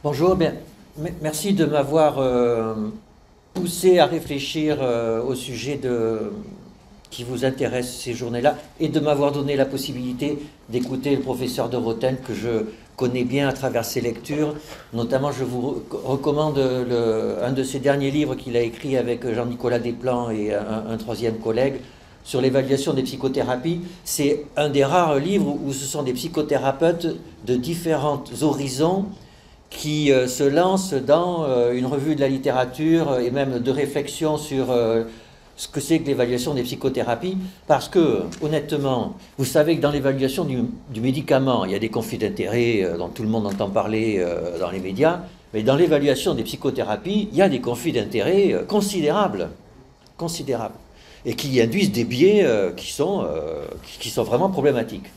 Bonjour, bien, merci de m'avoir poussé à réfléchir au sujet qui vous intéresse ces journées-là et de m'avoir donné la possibilité d'écouter le professeur de Roten que je connais bien à travers ses lectures. Notamment, je vous recommande un de ses derniers livres qu'il a écrit avec Jean-Nicolas Desplan et un troisième collègue sur l'évaluation des psychothérapies. C'est un des rares livres où ce sont des psychothérapeutes de différents horizons qui se lance dans une revue de la littérature et même de réflexion sur ce que c'est que l'évaluation des psychothérapies, parce que, honnêtement, vous savez que dans l'évaluation du médicament, il y a des conflits d'intérêts dont tout le monde entend parler dans les médias, mais dans l'évaluation des psychothérapies, il y a des conflits d'intérêts considérables, considérables, et qui induisent des biais qui sont vraiment problématiques.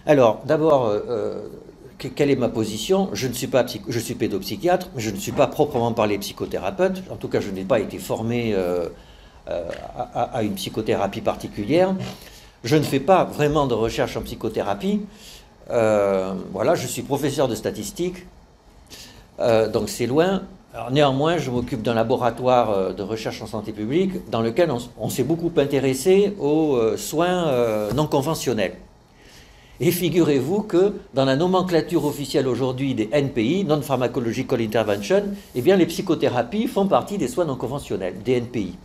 Alors, d'abord, quelle est ma position? Je suis pédopsychiatre, mais je ne suis pas proprement parlé psychothérapeute. En tout cas, je n'ai pas été formé à une psychothérapie particulière. Je ne fais pas vraiment de recherche en psychothérapie. Voilà, je suis professeur de statistique, donc c'est loin. Alors, néanmoins, je m'occupe d'un laboratoire de recherche en santé publique dans lequel on s'est beaucoup intéressé aux soins non conventionnels. Et figurez-vous que dans la nomenclature officielle aujourd'hui des NPI, Non-Pharmacological Intervention, eh bien les psychothérapies font partie des soins non conventionnels, des NPI.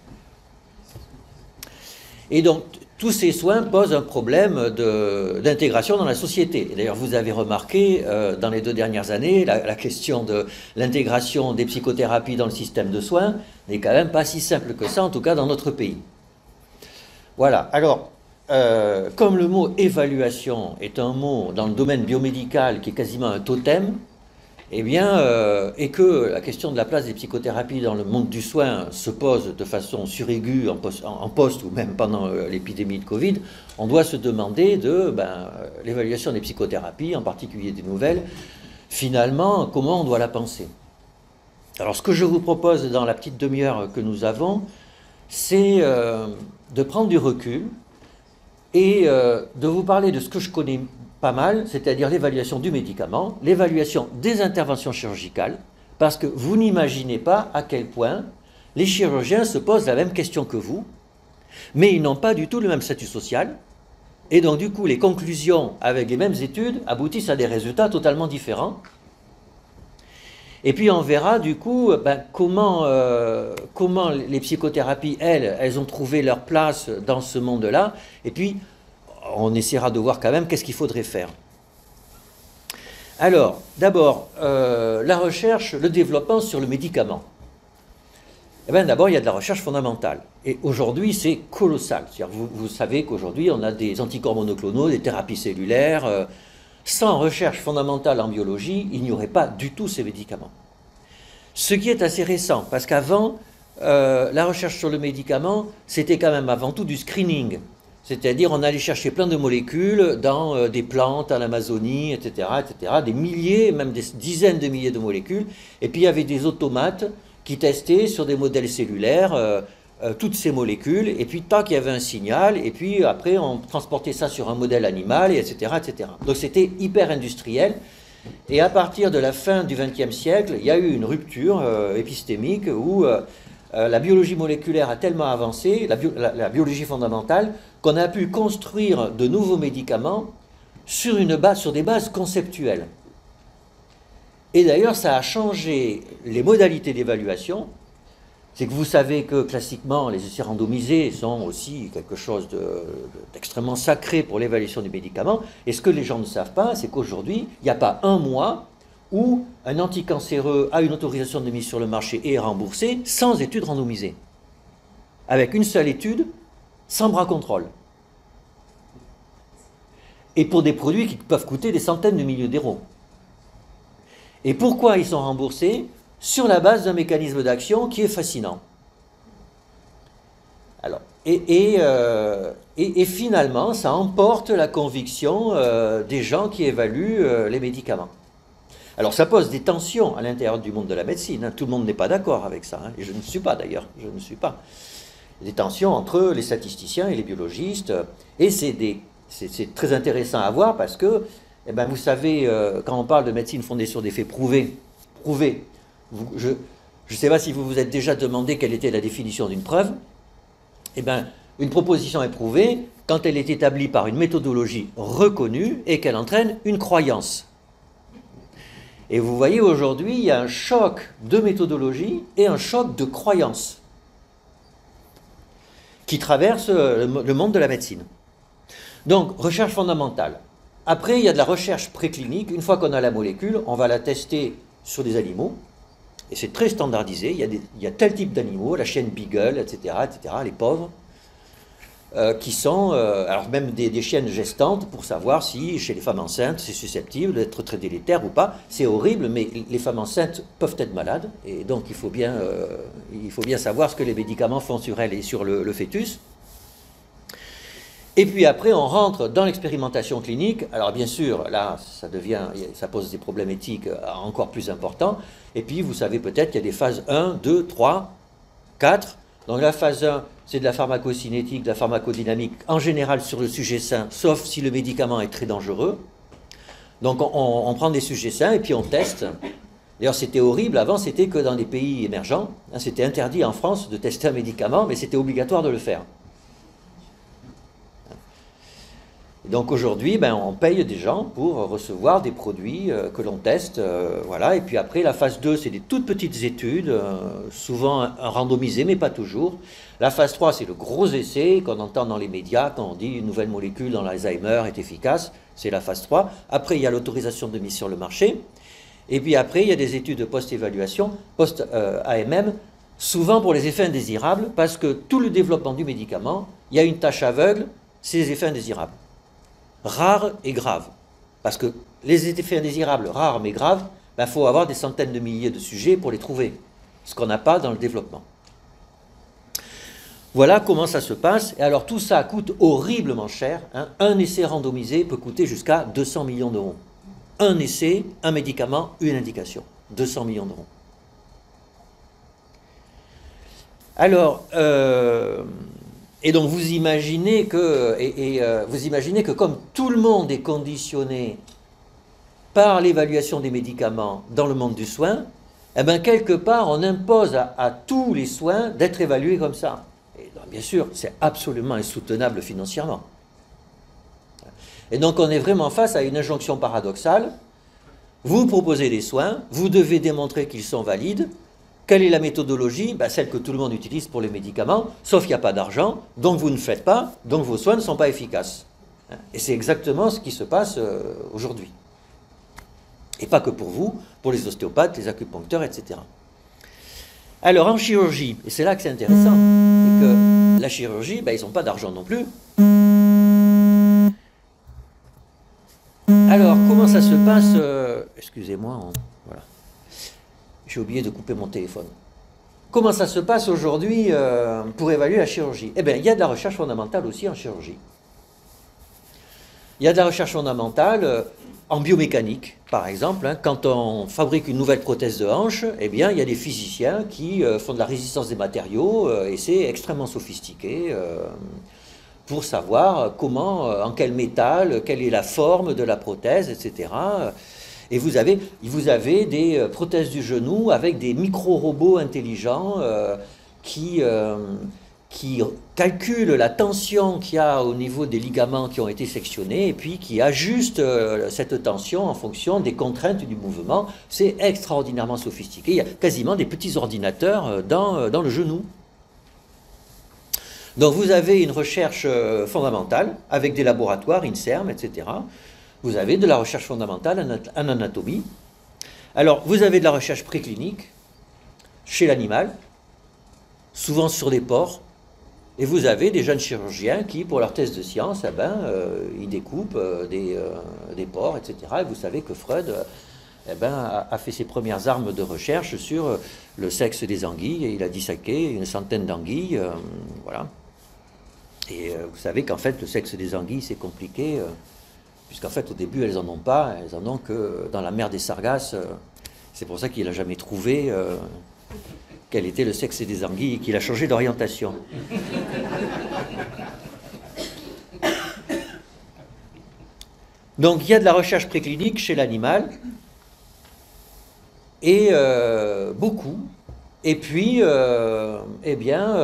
Et donc, tous ces soins posent un problème d'intégration dans la société. D'ailleurs, vous avez remarqué, dans les 2 dernières années, la question de l'intégration des psychothérapies dans le système de soins n'est quand même pas si simple que ça, en tout cas dans notre pays. Voilà, alors... comme le mot évaluation est un mot dans le domaine biomédical qui est quasiment un totem, eh bien, et que la question de la place des psychothérapies dans le monde du soin se pose de façon suraiguë en poste ou même pendant l'épidémie de Covid, on doit se demander de l'évaluation des psychothérapies, en particulier des nouvelles, finalement, comment on doit la penser. Alors, ce que je vous propose dans la petite demi-heure que nous avons, c'est de prendre du recul et de vous parler de ce que je connais pas mal, c'est-à-dire l'évaluation du médicament, l'évaluation des interventions chirurgicales, parce que vous n'imaginez pas à quel point les chirurgiens se posent la même question que vous, mais ils n'ont pas du tout le même statut social, et donc du coup les conclusions avec les mêmes études aboutissent à des résultats totalement différents. Et puis on verra du coup comment les psychothérapies, elles ont trouvé leur place dans ce monde-là. Et puis on essaiera de voir quand même qu'est-ce qu'il faudrait faire. Alors, d'abord, la recherche, le développement sur le médicament. Eh bien d'abord, il y a de la recherche fondamentale. Et aujourd'hui, c'est colossal. Vous savez qu'aujourd'hui, on a des anticorps monoclonaux, des thérapies cellulaires... Sans recherche fondamentale en biologie, il n'y aurait pas du tout ces médicaments. Ce qui est assez récent, parce qu'avant, la recherche sur le médicament, c'était quand même avant tout du screening. C'est-à-dire, on allait chercher plein de molécules dans des plantes, en Amazonie, etc., des milliers, même des dizaines de milliers de molécules. Et puis, il y avait des automates qui testaient sur des modèles cellulaires toutes ces molécules, et puis tac, il y avait un signal, et puis après on transportait ça sur un modèle animal, etc., etc. Donc c'était hyper industriel, et à partir de la fin du XXe siècle, il y a eu une rupture épistémique où la biologie moléculaire a tellement avancé, la biologie fondamentale, qu'on a pu construire de nouveaux médicaments sur des bases conceptuelles. Et d'ailleurs, ça a changé les modalités d'évaluation. C'est que vous savez que classiquement, les essais randomisés sont aussi quelque chose d'extrêmement sacré pour l'évaluation des médicaments. Et ce que les gens ne savent pas, c'est qu'aujourd'hui, il n'y a pas un mois où un anticancéreux a une autorisation de mise sur le marché et est remboursé sans étude randomisée. Avec une seule étude, sans bras contrôle. Et pour des produits qui peuvent coûter des centaines de milliers d'euros. Et pourquoi ils sont remboursés ? Sur la base d'un mécanisme d'action qui est fascinant. Alors, et finalement, ça emporte la conviction des gens qui évaluent les médicaments. Alors, ça pose des tensions à l'intérieur du monde de la médecine. Hein. Tout le monde n'est pas d'accord avec ça. Hein. Et je ne suis pas d'ailleurs. Je ne suis pas. Des tensions entre les statisticiens et les biologistes. Et c'est très intéressant à voir parce que eh ben, vous savez, quand on parle de médecine fondée sur des faits prouvés, je ne sais pas si vous vous êtes déjà demandé quelle était la définition d'une preuve. Eh bien, une proposition est prouvée quand elle est établie par une méthodologie reconnue et qu'elle entraîne une croyance. Et vous voyez, aujourd'hui, il y a un choc de méthodologie et un choc de croyance qui traverse le monde de la médecine. Donc, recherche fondamentale. Après, il y a de la recherche préclinique. Une fois qu'on a la molécule, on va la tester sur des animaux. Et c'est très standardisé. Il y a tel type d'animaux, la chienne Beagle, etc., les pauvres, qui sont, alors même des chiennes gestantes, pour savoir si, chez les femmes enceintes, c'est susceptible d'être très délétère ou pas. C'est horrible, mais les femmes enceintes peuvent être malades. Et donc, il faut bien savoir ce que les médicaments font sur elles et sur le fœtus. Et puis après, on rentre dans l'expérimentation clinique. Alors bien sûr, là, ça pose des problèmes éthiques encore plus importants. Et puis, vous savez peut-être qu'il y a des phases 1, 2, 3, 4. Donc la phase 1, c'est de la pharmacocinétique, de la pharmacodynamique, en général sur le sujet sain, sauf si le médicament est très dangereux. Donc on prend des sujets sains et puis on teste. D'ailleurs, c'était horrible. Avant, c'était que dans les pays émergents. C'était interdit en France de tester un médicament, mais c'était obligatoire de le faire. Donc aujourd'hui, on paye des gens pour recevoir des produits que l'on teste, voilà. Et puis après, la phase 2, c'est des toutes petites études, souvent randomisées, mais pas toujours. La phase 3, c'est le gros essai qu'on entend dans les médias quand on dit une nouvelle molécule dans l'Alzheimer est efficace, c'est la phase 3. Après, il y a l'autorisation de mise sur le marché. Et puis après, il y a des études de post-évaluation, post-AMM, souvent pour les effets indésirables, parce que tout le développement du médicament, il y a une tâche aveugle, c'est les effets indésirables. Rares et graves. Parce que les effets indésirables, rares mais graves, faut avoir des centaines de milliers de sujets pour les trouver. Ce qu'on n'a pas dans le développement. Voilà comment ça se passe. Et alors tout ça coûte horriblement cher. Hein. Un essai randomisé peut coûter jusqu'à 200 millions d'euros. Un essai, un médicament, une indication. 200 millions d'euros. Alors, et donc vous imaginez que comme tout le monde est conditionné par l'évaluation des médicaments dans le monde du soin, eh bien quelque part on impose à tous les soins d'être évalués comme ça. Et donc, bien sûr, c'est absolument insoutenable financièrement. Et donc on est vraiment face à une injonction paradoxale. Vous proposez des soins, vous devez démontrer qu'ils sont valides. Quelle est la méthodologie? Celle que tout le monde utilise pour les médicaments, sauf qu'il n'y a pas d'argent, donc vous ne faites pas, donc vos soins ne sont pas efficaces. Et c'est exactement ce qui se passe aujourd'hui. Et pas que pour vous, pour les ostéopathes, les acupuncteurs, etc. Alors en chirurgie, et c'est là que c'est intéressant, c'est que la chirurgie, ils n'ont pas d'argent non plus. Alors comment ça se passe excusez-moi, voilà. J'ai oublié de couper mon téléphone. Comment ça se passe aujourd'hui pour évaluer la chirurgie? Eh bien, il y a de la recherche fondamentale aussi en chirurgie. Il y a de la recherche fondamentale en biomécanique, par exemple. Hein, quand on fabrique une nouvelle prothèse de hanche, eh bien, il y a des physiciens qui font de la résistance des matériaux et c'est extrêmement sophistiqué pour savoir comment, en quel métal, quelle est la forme de la prothèse, etc. Et vous avez des prothèses du genou avec des micro-robots intelligents qui calculent la tension qu'il y a au niveau des ligaments qui ont été sectionnés et puis qui ajustent cette tension en fonction des contraintes du mouvement. C'est extraordinairement sophistiqué. Il y a quasiment des petits ordinateurs dans le genou. Donc vous avez une recherche fondamentale avec des laboratoires, INSERM, etc. Vous avez de la recherche fondamentale en anatomie. Alors, vous avez de la recherche préclinique chez l'animal, souvent sur des porcs, et vous avez des jeunes chirurgiens qui, pour leur thèse de science, ils découpent des porcs, etc. Et vous savez que Freud a fait ses premières armes de recherche sur le sexe des anguilles, et il a disséqué une centaine d'anguilles, voilà. Et vous savez qu'en fait, le sexe des anguilles, c'est compliqué, puisqu'en fait, au début, elles n'en ont pas, elles en ont que dans la mer des Sargasses. C'est pour ça qu'il n'a jamais trouvé quel était le sexe des anguilles et qu'il a changé d'orientation. Donc il y a de la recherche préclinique chez l'animal, et beaucoup. Et puis, eh bien,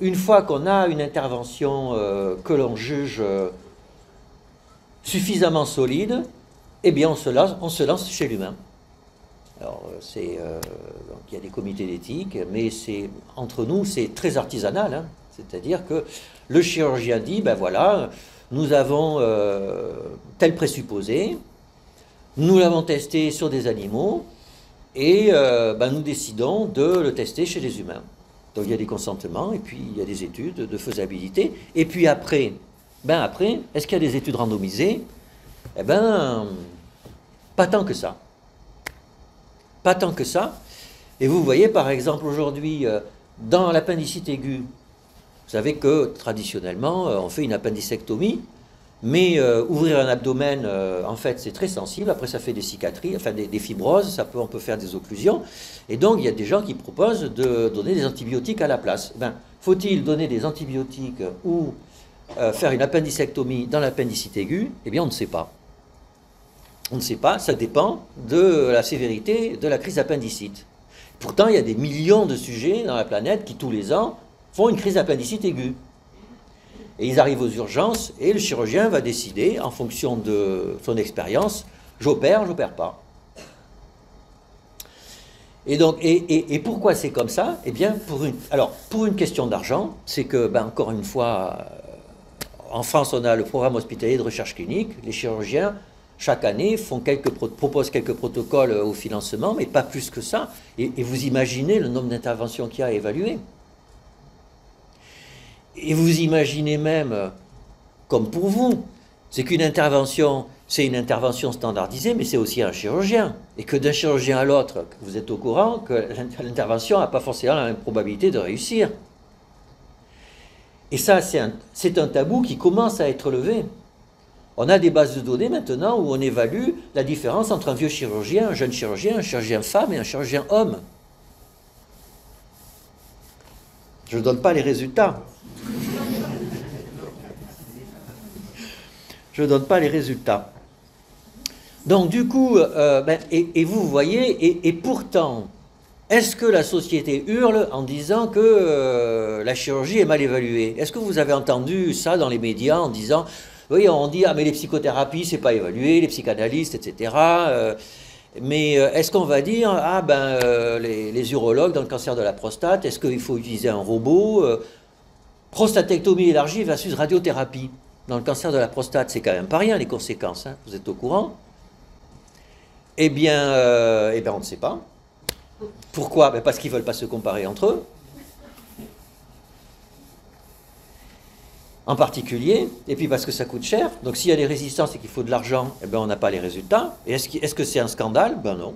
une fois qu'on a une intervention que l'on juge suffisamment solide, eh bien, on se lance chez l'humain. Alors, donc, il y a des comités d'éthique, mais entre nous, c'est très artisanal. Hein. C'est-à-dire que le chirurgien dit, ben voilà, nous avons tel présupposé, nous l'avons testé sur des animaux, et nous décidons de le tester chez les humains. Donc il y a des consentements, et puis il y a des études de faisabilité. Et puis après, est-ce qu'il y a des études randomisées? Eh bien, pas tant que ça. Pas tant que ça. Et vous voyez, par exemple, aujourd'hui, dans l'appendicite aiguë, vous savez que traditionnellement, on fait une appendicectomie, mais ouvrir un abdomen, en fait, c'est très sensible. Après, ça fait des cicatrices, enfin des fibroses, on peut faire des occlusions. Et donc, il y a des gens qui proposent de donner des antibiotiques à la place. Faut-il donner des antibiotiques ou faire une appendicectomie dans l'appendicite aiguë? Eh bien, on ne sait pas. On ne sait pas, ça dépend de la sévérité de la crise d'appendicite. Pourtant, il y a des millions de sujets dans la planète qui, tous les ans, font une crise d'appendicite aiguë. Et ils arrivent aux urgences et le chirurgien va décider, en fonction de son expérience, j'opère pas. Et donc, et pourquoi c'est comme ça? Eh bien, pour une question d'argent, c'est que, encore une fois, en France, on a le programme hospitalier de recherche clinique. Les chirurgiens, chaque année, proposent quelques protocoles au financement, mais pas plus que ça. Et vous imaginez le nombre d'interventions qu'il y a à évaluer. Et vous imaginez même, comme pour vous, c'est qu'une intervention, c'est une intervention standardisée, mais c'est aussi un chirurgien. Et que d'un chirurgien à l'autre, vous êtes au courant que l'intervention n'a pas forcément la même probabilité de réussir. Et ça, c'est un tabou qui commence à être levé. On a des bases de données maintenant où on évalue la différence entre un vieux chirurgien, un jeune chirurgien, un chirurgien femme et un chirurgien homme. Je ne donne pas les résultats. Je ne donne pas les résultats. Donc du coup, et vous voyez, et pourtant, est-ce que la société hurle en disant que la chirurgie est mal évaluée? Est-ce que vous avez entendu ça dans les médias en disant, oui, on dit, ah mais les psychothérapies, c'est pas évalué, les psychanalystes, etc. Mais est-ce qu'on va dire, les urologues dans le cancer de la prostate, est-ce qu'il faut utiliser un robot prostatectomie élargie versus radiothérapie dans le cancer de la prostate, c'est quand même pas rien les conséquences, hein, vous êtes au courant? Eh bien, on ne sait pas. Pourquoi? Parce qu'ils ne veulent pas se comparer entre eux. En particulier, et puis parce que ça coûte cher. Donc s'il y a des résistances et qu'il faut de l'argent, on n'a pas les résultats. Et est-ce que c'est un scandale? Non.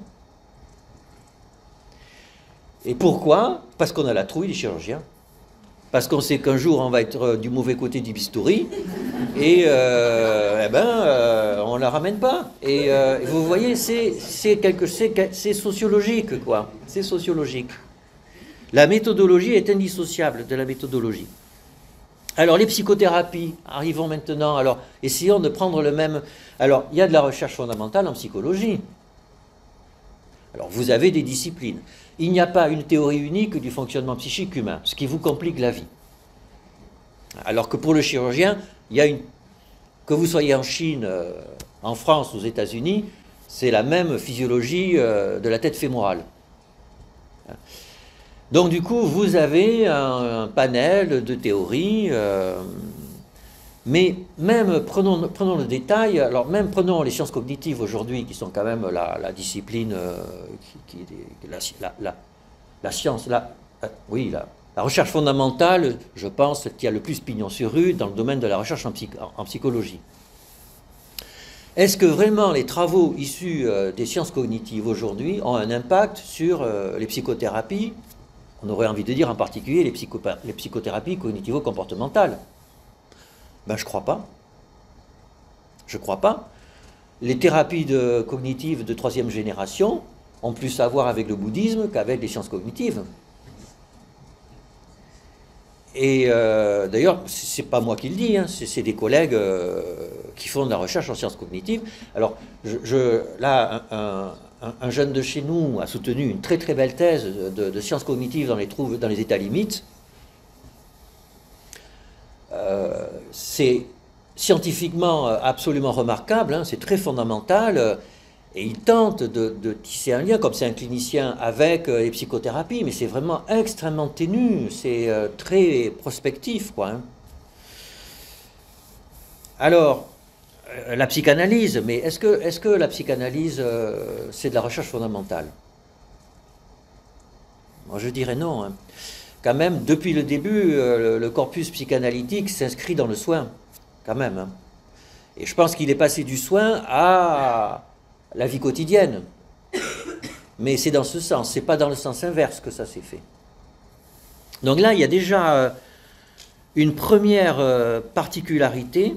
Et pourquoi? Parce qu'on a la trouille des chirurgiens. Parce qu'on sait qu'un jour on va être du mauvais côté du bistouri et on la ramène pas. Et vous voyez, c'est sociologique, quoi. C'est sociologique. La méthodologie est indissociable de la méthodologie. Alors les psychothérapies, arrivons maintenant. Alors essayons de prendre le même. Alors il y a de la recherche fondamentale en psychologie. Alors vous avez des disciplines. Il n'y a pas une théorie unique du fonctionnement psychique humain, ce qui vous complique la vie. Alors que pour le chirurgien, que vous soyez en Chine, en France, aux États-Unis, c'est la même physiologie de la tête fémorale. Donc du coup, vous avez un panel de théories, mais même prenons le détail, alors même prenons les sciences cognitives aujourd'hui, qui sont quand même la discipline, la science, la recherche fondamentale, je pense, qui a le plus pignon sur rue dans le domaine de la recherche en psychologie. Est-ce que vraiment les travaux issus des sciences cognitives aujourd'hui ont un impact sur les psychothérapies? On aurait envie de dire en particulier les psychothérapies cognitivo-comportementales. Je crois pas. Je crois pas. Les thérapies cognitives de 3e génération ont plus à voir avec le bouddhisme qu'avec les sciences cognitives. Et d'ailleurs, c'est pas moi qui le dis, hein, c'est des collègues qui font de la recherche en sciences cognitives. Alors, là, un jeune de chez nous a soutenu une très très belle thèse de sciences cognitives dans les états limites. C'est scientifiquement absolument remarquable, hein, c'est très fondamental. Et il tente de tisser un lien, comme c'est un clinicien, avec les psychothérapies, mais c'est vraiment extrêmement ténu, c'est très prospectif, quoi. Hein. Alors, la psychanalyse, mais est-ce que la psychanalyse, c'est de la recherche fondamentale? Moi, je dirais non. Hein. Quand même, depuis le début, le corpus psychanalytique s'inscrit dans le soin, quand même. Hein. Et je pense qu'il est passé du soin à la vie quotidienne. Mais c'est dans ce sens, c'est pas dans le sens inverse que ça s'est fait. Donc là, il y a déjà une première particularité.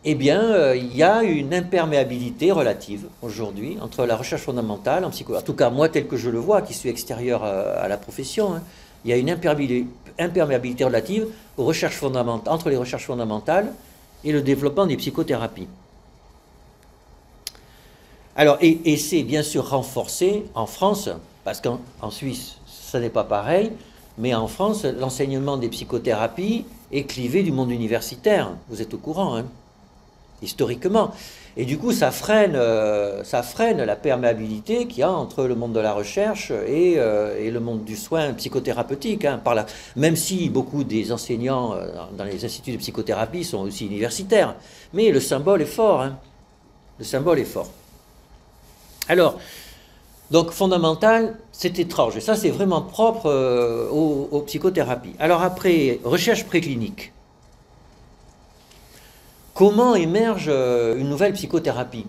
Eh bien, il y a une imperméabilité relative aujourd'hui entre la recherche fondamentale en psychologie. En tout cas, moi, tel que je le vois, qui suis extérieur à la profession, hein, il y a une imperméabilité relative aux recherches fondamentales, entre les recherches fondamentales et le développement des psychothérapies. Alors, et c'est bien sûr renforcé en France, parce qu'en Suisse, ça n'est pas pareil, mais en France, l'enseignement des psychothérapies est clivé du monde universitaire. Vous êtes au courant, hein, historiquement. Et du coup, ça freine la perméabilité qu'il y a entre le monde de la recherche et le monde du soin psychothérapeutique. Hein, même si beaucoup des enseignants dans les instituts de psychothérapie sont aussi universitaires. Mais le symbole est fort. Hein, le symbole est fort. Alors, donc fondamental, c'est étrange. Et ça, c'est vraiment propre aux psychothérapies. Alors après, recherche préclinique. Comment émerge une nouvelle psychothérapie?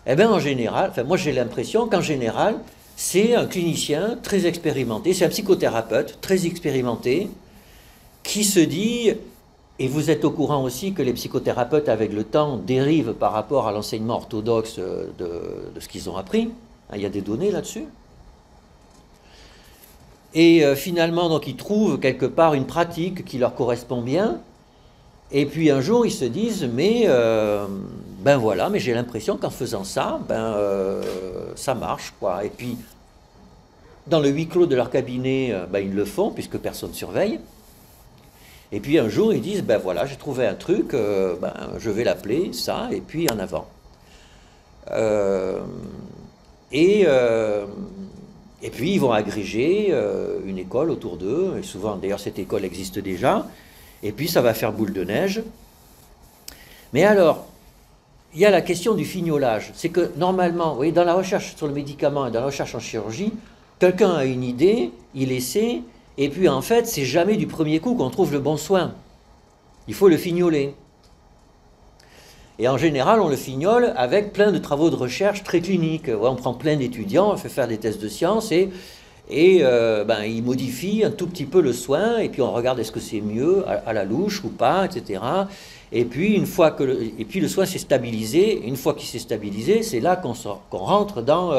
Eh bien, en général, enfin, moi j'ai l'impression qu'en général, c'est un clinicien très expérimenté, c'est un psychothérapeute très expérimenté qui se dit, et vous êtes au courant aussi que les psychothérapeutes, avec le temps, dérivent par rapport à l'enseignement orthodoxe de ce qu'ils ont appris. Il y a des données là-dessus. Et finalement, donc, ils trouvent quelque part une pratique qui leur correspond bien. Et puis un jour, ils se disent, mais ben voilà, mais j'ai l'impression qu'en faisant ça, ça marche, quoi. Et puis, dans le huis clos de leur cabinet, ils le font, puisque personne ne surveille. Et puis un jour, ils disent, ben voilà, j'ai trouvé un truc, je vais l'appeler ça, et puis en avant. Et puis ils vont agréger une école autour d'eux, et souvent d'ailleurs cette école existe déjà, et puis ça va faire boule de neige. Mais alors, il y a la question du fignolage. C'est que normalement, vous voyez, dans la recherche sur le médicament et dans la recherche en chirurgie, quelqu'un a une idée, il essaie, et puis en fait, c'est jamais du premier coup qu'on trouve le bon soin. Il faut le fignoler. Et en général, on le fignole avec plein de travaux de recherche très cliniques. Ouais, on prend plein d'étudiants, on fait faire des tests de sciences et ils modifient un tout petit peu le soin et puis on regarde est-ce que c'est mieux à la louche ou pas, etc. Et puis une fois que le soin s'est stabilisé, une fois qu'il s'est stabilisé, c'est là qu'on rentre dans...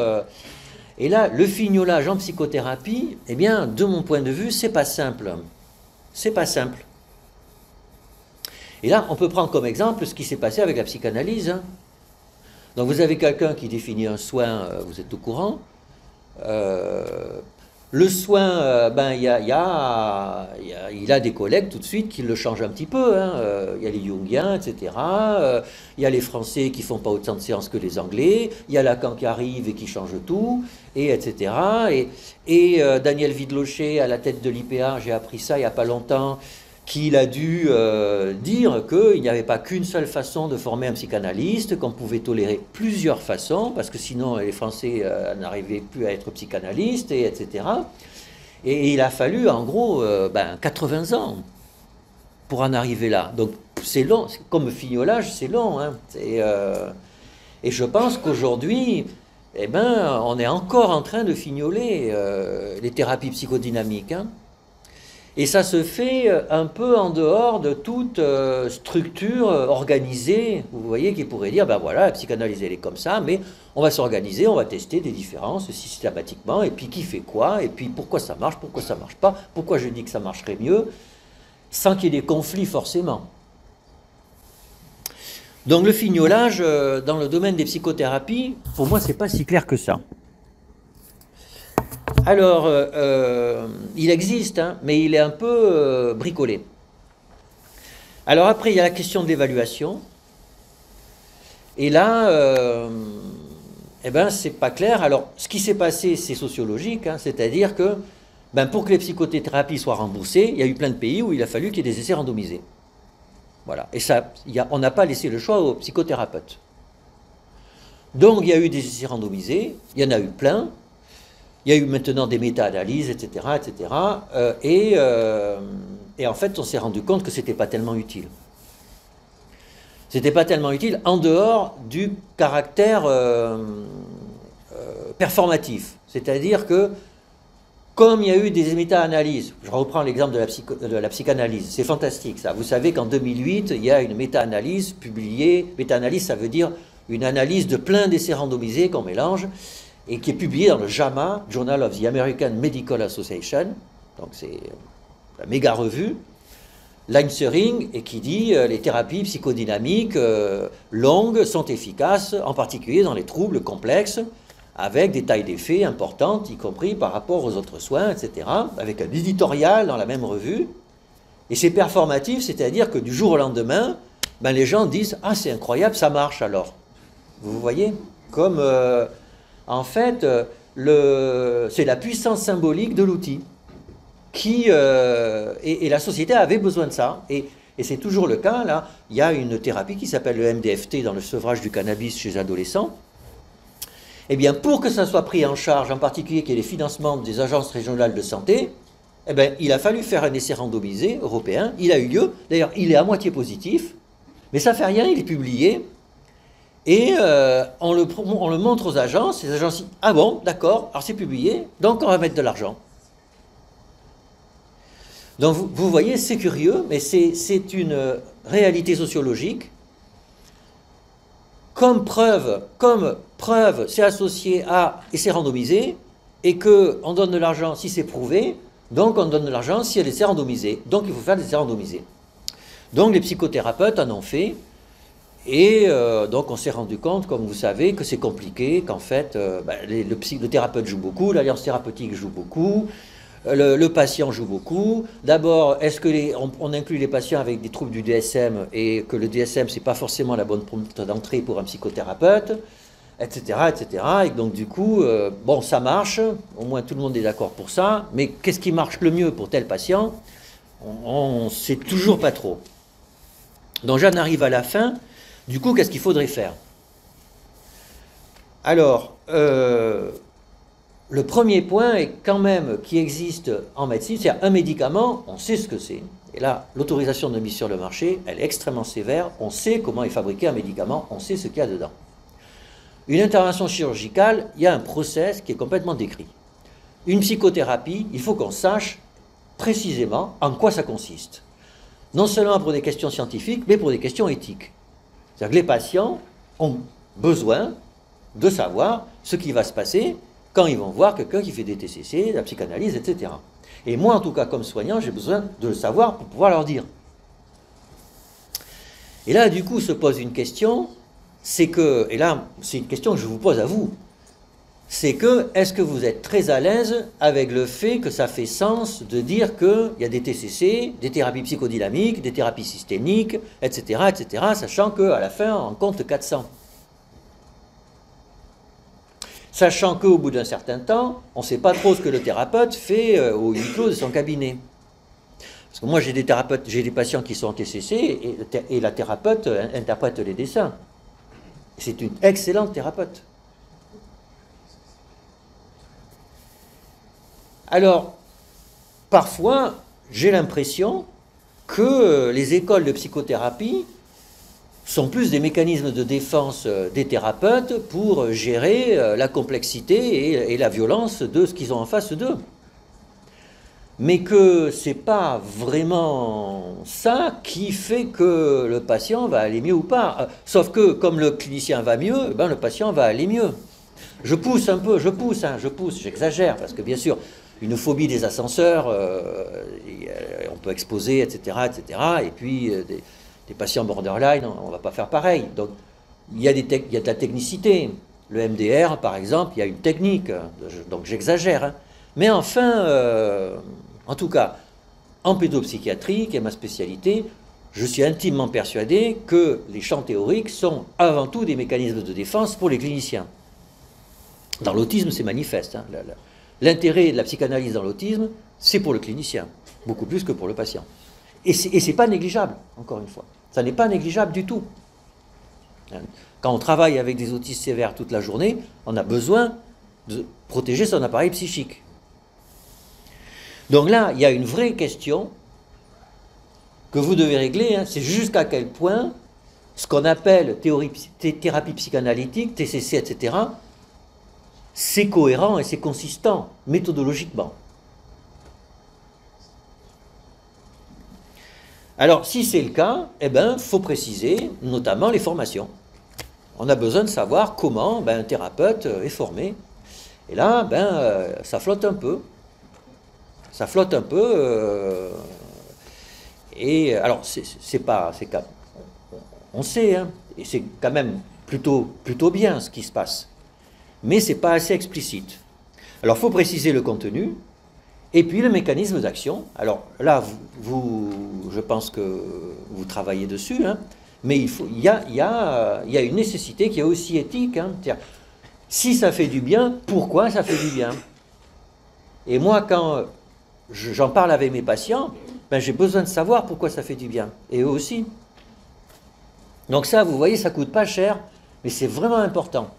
Et là, le fignolage en psychothérapie, eh bien, de mon point de vue, c'est pas simple. C'est pas simple. Et là, on peut prendre comme exemple ce qui s'est passé avec la psychanalyse. Hein. Donc vous avez quelqu'un qui définit un soin, vous êtes au courant. Le soin, il a des collègues tout de suite qui le changent un petit peu. Hein. Il y a les Jungiens, etc. Il y a les Français qui font pas autant de séances que les Anglais. Il y a Lacan qui arrive et qui change tout, et etc. Et Daniel Vidloché, à la tête de l'IPA, j'ai appris ça il n'y a pas longtemps, qu'il a dû dire qu'il n'y avait pas qu'une seule façon de former un psychanalyste, qu'on pouvait tolérer plusieurs façons, parce que sinon les Français n'arrivaient plus à être psychanalystes, etc. Et il a fallu, en gros, 80 ans pour en arriver là. Donc c'est long, comme fignolage, c'est long. Hein. Et je pense qu'aujourd'hui, on est encore en train de fignoler les thérapies psychodynamiques. Hein. Et ça se fait un peu en dehors de toute structure organisée, vous voyez, qui pourrait dire, ben voilà, la psychanalyse elle est comme ça, mais on va s'organiser, on va tester des différences systématiquement, et puis qui fait quoi, et puis pourquoi ça marche pas, pourquoi je dis que ça marcherait mieux, sans qu'il y ait des conflits forcément. Donc le fignolage, dans le domaine des psychothérapies, pour moi, c'est pas si clair que ça. Alors, il existe, hein, mais il est un peu bricolé. Alors après, il y a la question de l'évaluation. Et là, eh ben, c'est pas clair. Alors, ce qui s'est passé, c'est sociologique, hein, c'est-à-dire que pour que les psychothérapies soient remboursées, il y a eu plein de pays où il a fallu qu'il y ait des essais randomisés. Voilà. Et ça, on n'a pas laissé le choix aux psychothérapeutes. Donc, il y a eu des essais randomisés, il y en a eu plein. Il y a eu maintenant des méta-analyses, etc., etc. Et en fait, on s'est rendu compte que ce n'était pas tellement utile. C'était pas tellement utile en dehors du caractère performatif. C'est-à-dire que, comme il y a eu des méta-analyses, je reprends l'exemple de la psychanalyse, c'est fantastique ça. Vous savez qu'en 2008, il y a une méta-analyse publiée. Méta-analyse, ça veut dire une analyse de plein d'essais randomisés qu'on mélange, et qui est publié dans le JAMA, Journal of the American Medical Association, donc c'est la méga revue, Line-Sering, et qui dit les thérapies psychodynamiques longues sont efficaces, en particulier dans les troubles complexes, avec des tailles d'effets importantes, y compris par rapport aux autres soins, etc., avec un éditorial dans la même revue. Et c'est performatif, c'est-à-dire que du jour au lendemain, les gens disent « Ah, c'est incroyable, ça marche alors ». Vous voyez, comme... en fait, c'est la puissance symbolique de l'outil. Et la société avait besoin de ça. Et c'est toujours le cas. Là, il y a une thérapie qui s'appelle le MDFT dans le sevrage du cannabis chez les adolescents. Eh bien, pour que ça soit pris en charge, en particulier qu'il y ait les financements des agences régionales de santé, eh bien, il a fallu faire un essai randomisé européen. Il a eu lieu. D'ailleurs, il est à moitié positif. Mais ça ne fait rien, il est publié. Et on le montre aux agences, les agences disent « Ah bon, d'accord, alors c'est publié, donc on va mettre de l'argent. » Donc vous voyez, c'est curieux, mais c'est une réalité sociologique. Comme preuve, c'est associé à « et c'est randomisé », et qu'on donne de l'argent si c'est prouvé, donc on donne de l'argent si elle est randomisée. Donc il faut faire des essais randomisés. Donc les psychothérapeutes en ont fait. Et donc on s'est rendu compte, comme vous savez, que c'est compliqué, qu'en fait le thérapeute joue beaucoup, l'alliance thérapeutique joue beaucoup, le patient joue beaucoup. D'abord, est-ce qu'on inclut les patients avec des troubles du DSM et que le DSM c'est pas forcément la bonne porte d'entrée pour un psychothérapeute, etc., etc. Et donc du coup, bon, ça marche, au moins tout le monde est d'accord pour ça, mais qu'est-ce qui marche le mieux pour tel patient? On ne sait toujours pas trop. Donc j'en arrive à la fin. Du coup, qu'est-ce qu'il faudrait faire? Alors, le premier point est quand même qui existe en médecine, c'est un médicament, on sait ce que c'est. Et là, l'autorisation de mise sur le marché, elle est extrêmement sévère. On sait comment est fabriqué un médicament, on sait ce qu'il y a dedans. Une intervention chirurgicale, il y a un process qui est complètement décrit. Une psychothérapie, il faut qu'on sache précisément en quoi ça consiste. Non seulement pour des questions scientifiques, mais pour des questions éthiques. C'est-à-dire que les patients ont besoin de savoir ce qui va se passer quand ils vont voir quelqu'un qui fait des TCC, la psychanalyse, etc. Et moi, en tout cas, comme soignant, j'ai besoin de le savoir pour pouvoir leur dire. Et là, du coup, se pose une question, c'est que, et là, c'est une question que je vous pose à vous, c'est que, est-ce que vous êtes très à l'aise avec le fait que ça fait sens de dire qu'il y a des TCC, des thérapies psychodynamiques, des thérapies systémiques, etc., etc., sachant qu'à la fin, on compte 400. Sachant qu'au bout d'un certain temps, on ne sait pas trop ce que le thérapeute fait au huis clos de son cabinet. Parce que moi, j'ai des patients qui sont en TCC et la thérapeute interprète les dessins. C'est une excellente thérapeute. Alors, parfois, j'ai l'impression que les écoles de psychothérapie sont plus des mécanismes de défense des thérapeutes pour gérer la complexité et la violence de ce qu'ils ont en face d'eux. mais que ce n'est pas vraiment ça qui fait que le patient va aller mieux ou pas. Sauf que comme le clinicien va mieux, ben, le patient va aller mieux. Je pousse un peu, je pousse, j'exagère, parce que bien sûr, une phobie des ascenseurs, on peut exposer, etc., etc., et puis des patients borderline, on ne va pas faire pareil. Donc, il y a de la technicité. Le MDR, par exemple, il y a une technique, donc j'exagère. Hein. Mais enfin, en tout cas, en pédopsychiatrie, qui est ma spécialité, je suis intimement persuadé que les champs théoriques sont avant tout des mécanismes de défense pour les cliniciens. Dans l'autisme, c'est manifeste. Hein. L'intérêt de la psychanalyse dans l'autisme, c'est pour le clinicien, beaucoup plus que pour le patient. Et ce n'est pas négligeable, encore une fois. Ça n'est pas négligeable du tout. Quand on travaille avec des autistes sévères toute la journée, on a besoin de protéger son appareil psychique. Donc là, il y a une vraie question que vous devez régler, hein, c'est jusqu'à quel point ce qu'on appelle thérapie psychanalytique, TCC, etc., c'est cohérent et c'est consistant méthodologiquement. Alors, si c'est le cas, eh ben, il faut préciser notamment les formations. On a besoin de savoir comment un thérapeute est formé. Et là, ça flotte un peu. Ça flotte un peu. Et alors, on sait, hein, et c'est quand même plutôt bien ce qui se passe. Mais ce n'est pas assez explicite. Alors, il faut préciser le contenu. Et puis le mécanisme d'action, alors là, je pense que vous travaillez dessus, hein, mais il y a une nécessité qui est aussi éthique. Hein, si ça fait du bien, pourquoi ça fait du bien? Et moi, quand j'en parle avec mes patients, j'ai besoin de savoir pourquoi ça fait du bien, et eux aussi. Donc ça, vous voyez, ça ne coûte pas cher, mais c'est vraiment important.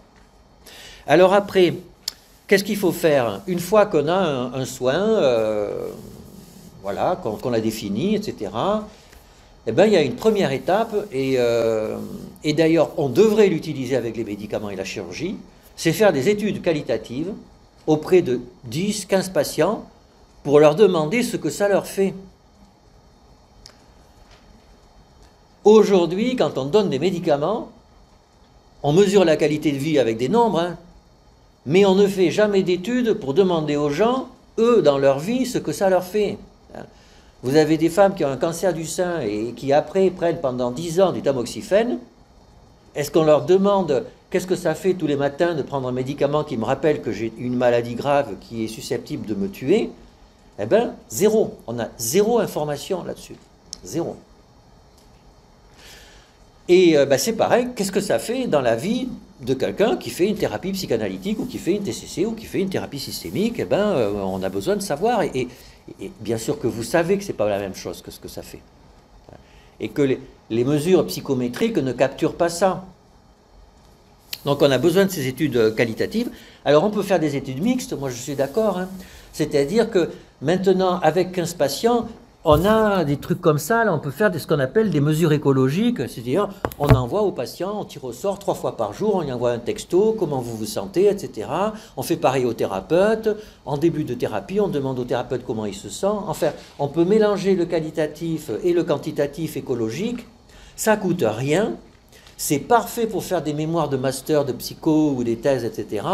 Alors après... Qu'est-ce qu'il faut faire? Une fois qu'on a un soin, voilà, qu'on a défini, etc., eh ben, il y a une première étape, et d'ailleurs, on devrait l'utiliser avec les médicaments et la chirurgie, c'est faire des études qualitatives auprès de 10, 15 patients pour leur demander ce que ça leur fait. Aujourd'hui, quand on donne des médicaments, on mesure la qualité de vie avec des nombres, hein, mais on ne fait jamais d'études pour demander aux gens, eux, dans leur vie, ce que ça leur fait. Vous avez des femmes qui ont un cancer du sein et qui, après, prennent pendant 10 ans du tamoxifène. Est-ce qu'on leur demande qu'est-ce que ça fait tous les matins de prendre un médicament qui me rappelle que j'ai une maladie grave qui est susceptible de me tuer? Eh bien, zéro. On a zéro information là-dessus. Zéro. Et c'est pareil, qu'est-ce que ça fait dans la vie de quelqu'un qui fait une thérapie psychanalytique ou qui fait une TCC ou qui fait une thérapie systémique? Eh ben, on a besoin de savoir. Et bien sûr que vous savez que ce n'est pas la même chose que ce que ça fait. Et que les mesures psychométriques ne capturent pas ça. Donc on a besoin de ces études qualitatives. Alors on peut faire des études mixtes, moi je suis d'accord. Hein. C'est-à-dire que maintenant, avec 15 patients, on a des trucs comme ça, là, on peut faire ce qu'on appelle des mesures écologiques, c'est-à-dire on envoie aux patients, on tire au sort 3 fois par jour, on lui envoie un texto, comment vous vous sentez, etc. On fait pareil au thérapeute, en début de thérapie, on demande au thérapeute comment il se sent. Enfin, on peut mélanger le qualitatif et le quantitatif écologique, ça ne coûte rien, c'est parfait pour faire des mémoires de master de psycho ou des thèses, etc.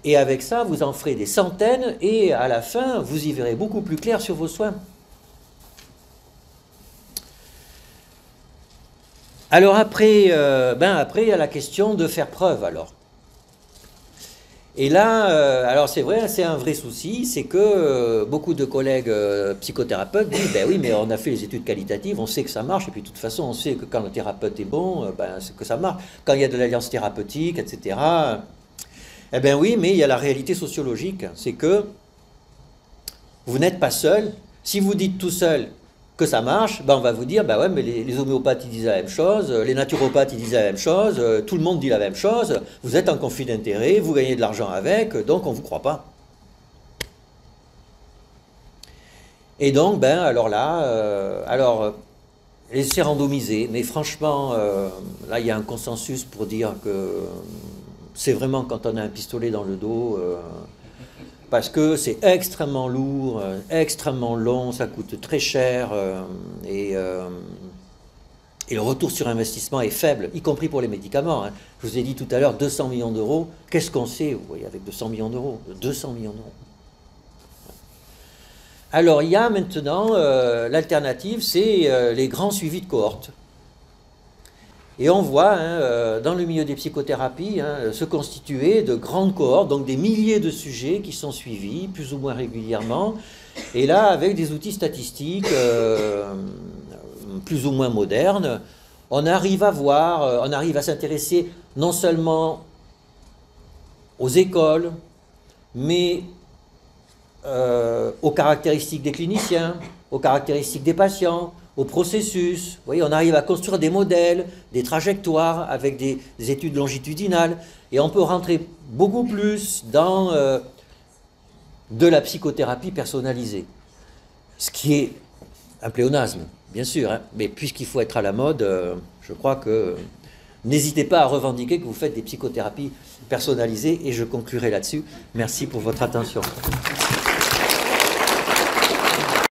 Et avec ça, vous en ferez des centaines et à la fin, vous y verrez beaucoup plus clair sur vos soins. Alors après, il y a la question de faire preuve alors. Et là, alors c'est vrai, c'est un vrai souci, c'est que beaucoup de collègues psychothérapeutes disent, ben oui, mais on a fait les études qualitatives, on sait que ça marche, et puis de toute façon, on sait que quand le thérapeute est bon, c'est que ça marche. Quand il y a de l'alliance thérapeutique, etc., eh bien oui, mais il y a la réalité sociologique, c'est que vous n'êtes pas seul. Si vous dites tout seul que ça marche, on va vous dire, ouais, mais les homéopathes ils disent la même chose, les naturopathes ils disent la même chose, tout le monde dit la même chose, vous êtes en conflit d'intérêts, vous gagnez de l'argent avec, donc on ne vous croit pas. Et donc, alors là, c'est randomisé, mais franchement, là il y a un consensus pour dire que c'est vraiment quand on a un pistolet dans le dos, parce que c'est extrêmement lourd, extrêmement long, ça coûte très cher, et le retour sur investissement est faible, y compris pour les médicaments. Hein. Je vous ai dit tout à l'heure, 200 millions d'euros, qu'est-ce qu'on sait, vous voyez, avec 200 millions d'euros? 200 millions d'euros. Alors, il y a maintenant, l'alternative, c'est les grands suivis de cohorte. Et on voit, hein, dans le milieu des psychothérapies, hein, se constituer de grandes cohortes, donc des milliers de sujets qui sont suivis, plus ou moins régulièrement, et là, avec des outils statistiques plus ou moins modernes, on arrive à voir, on arrive à s'intéresser non seulement aux écoles, mais aux caractéristiques des cliniciens, aux caractéristiques des patients, au processus. Vous voyez, on arrive à construire des modèles, des trajectoires avec des études longitudinales, et on peut rentrer beaucoup plus dans de la psychothérapie personnalisée. Ce qui est un pléonasme, bien sûr, hein, mais puisqu'il faut être à la mode, je crois que n'hésitez pas à revendiquer que vous faites des psychothérapies personnalisées, et je conclurai là-dessus. Merci pour votre attention.